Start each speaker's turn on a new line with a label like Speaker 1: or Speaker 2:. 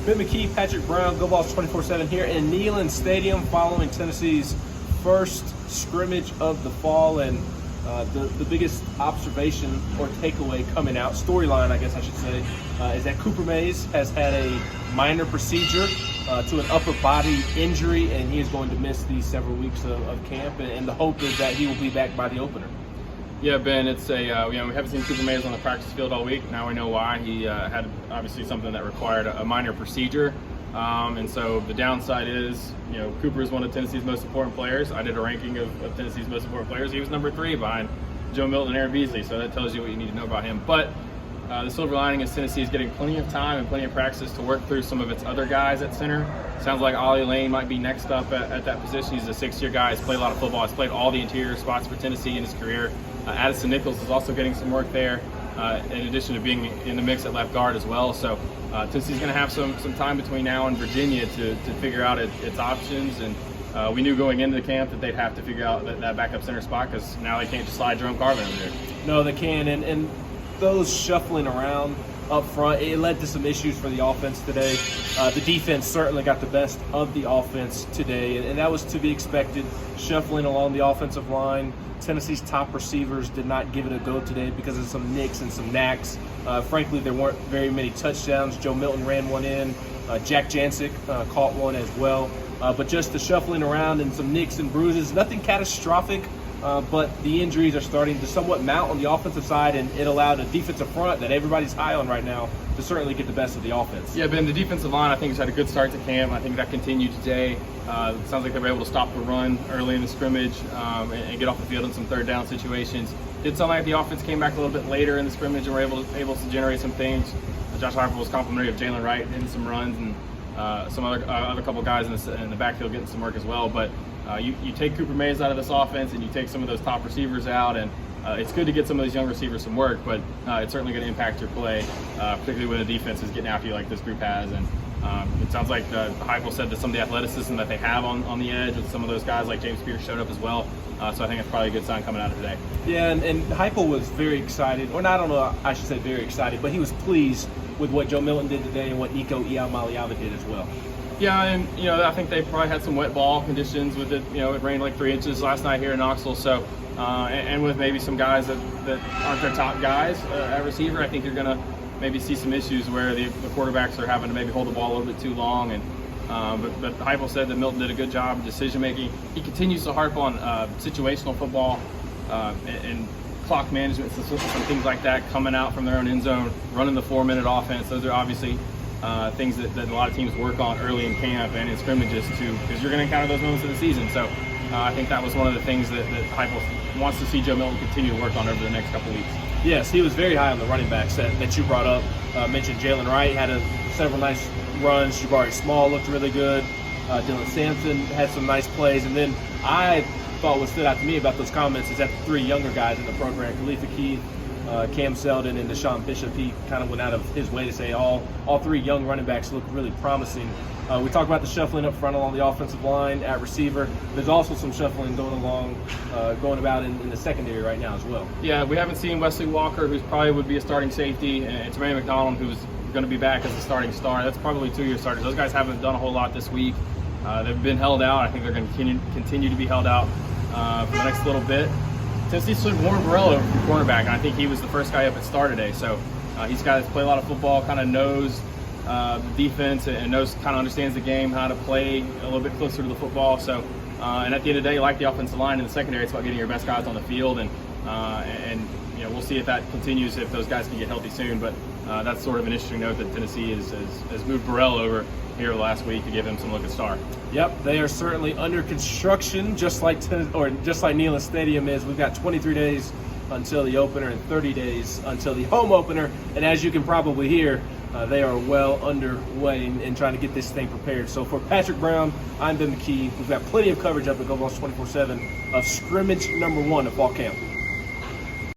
Speaker 1: Ben McKee, Patrick Brown, Go Vols 24/7 here in Neyland Stadium following Tennessee's first scrimmage of the fall. And the biggest observation or takeaway coming out, storyline I guess I should say, is that Cooper Mays has had a minor procedure to an upper body injury, and he is going to miss these several weeks of camp. And the hope is that he will be back by the opener.
Speaker 2: Yeah, Ben, it's we haven't seen Cooper Mays on the practice field all week. Now we know why. He had obviously something that required a minor procedure. And so the downside is, Cooper is one of Tennessee's most important players. I did a ranking of Tennessee's most important players. He was number 3 behind Joe Milton and Aaron Beasley, so that tells you what you need to know about him. But the silver lining is Tennessee is getting plenty of time and plenty of practice to work through some of its other guys at center. Sounds like Ollie Lane might be next up at that position. He's a 6-year guy. He's played a lot of football. He's played all the interior spots for Tennessee in his career. Addison Nichols is also getting some work there, in addition to being in the mix at left guard as well. So Tennessee's going to have some time between now and Virginia to figure out its options. And we knew going into the camp that they'd have to figure out that backup center spot, because now they can't just slide Jerome Carvin over there.
Speaker 1: No, they can. And those shuffling around up front, it led to some issues for the offense today. The defense certainly got the best of the offense today, and that was to be expected. Shuffling along the offensive line. Tennessee's top receivers did not give it a go today because of some nicks and some knacks. Frankly, there weren't very many touchdowns. Joe Milton ran one in. Jack Jancic caught one as well. But just the shuffling around and some nicks and bruises, nothing catastrophic. But the injuries are starting to somewhat mount on the offensive side, and it allowed a defensive front that everybody's high on right now to certainly get the best of the offense.
Speaker 2: Yeah, Ben, the defensive line I think has had a good start to camp. I think that continued today. It sounds like they were able to stop the run early in the scrimmage and get off the field in some third down situations. Did sound like the offense came back a little bit later in the scrimmage and were able to generate some things. Josh Harper was complimentary of Jalen Wright hitting some runs, and some other couple guys in the backfield getting some work as well. But you take Cooper Mays out of this offense and you take some of those top receivers out, and it's good to get some of these young receivers some work, but it's certainly going to impact your play, particularly when the defense is getting after you like this group has. And it sounds like Heupel said that some of the athleticism that they have on the edge with some of those guys like James Pierce showed up as well. So I think that's probably a good sign coming out of today.
Speaker 1: Yeah, and Heupel was very excited, or not, I don't know, I should say very excited, but he was pleased with what Joe Milton did today and what Nico Iamaleava did as well.
Speaker 2: Yeah, and I think they probably had some wet ball conditions with it. It rained like 3 inches last night here in Knoxville. So, and with maybe some guys that aren't their top guys at receiver, I think you're gonna maybe see some issues where the quarterbacks are having to maybe hold the ball a little bit too long. And but Heupel said that Milton did a good job of decision making. He continues to harp on situational football and clock management, some things like that, coming out from their own end zone, running the 4-minute offense. Those are obviously things that a lot of teams work on early in camp and in scrimmages too, because you're going to encounter those moments of the season. So I think that was one of the things that Heupel wants to see Joe Milton continue to work on over the next couple weeks.
Speaker 1: Yes, he was very high on the running backs that you brought up. Mentioned Jalen Wright had several nice runs. Jabari Small looked really good. Dylan Sampson had some nice plays. And then I thought what stood out to me about those comments is that the 3 younger guys in the program, Khalifa Keith, Cam Seldon, and Deshaun Bishop, he kind of went out of his way to say all 3 young running backs look really promising. We talked about the shuffling up front along the offensive line at receiver. There's also some shuffling going about in the secondary right now as well.
Speaker 2: Yeah, we haven't seen Wesley Walker, who probably would be a starting safety, and Tremaine McDonald, who's going to be back as a starting star. That's probably 2-year starters. Those guys haven't done a whole lot this week. They've been held out. I think they're going to continue to be held out for the next little bit. Tennessee slid Warren Burrell over from cornerback, and I think he was the first guy up at star today. So he's got to play a lot of football, kind of knows the defense and kind of understands the game, how to play a little bit closer to the football. So, and at the end of the day, you like the offensive line in the secondary. It's about getting your best guys on the field, and we'll see if that continues, if those guys can get healthy soon. But that's sort of an interesting note that Tennessee has moved Burrell over here last week to give him some look at star.
Speaker 1: Yep, they are certainly under construction, just like Neyland Stadium is. We've got 23 days until the opener and 30 days until the home opener. And as you can probably hear, they are well underway in trying to get this thing prepared. So for Patrick Brown, I'm Ben McKee. We've got plenty of coverage up at Go Vols 24/7 of scrimmage number 1 of fall camp.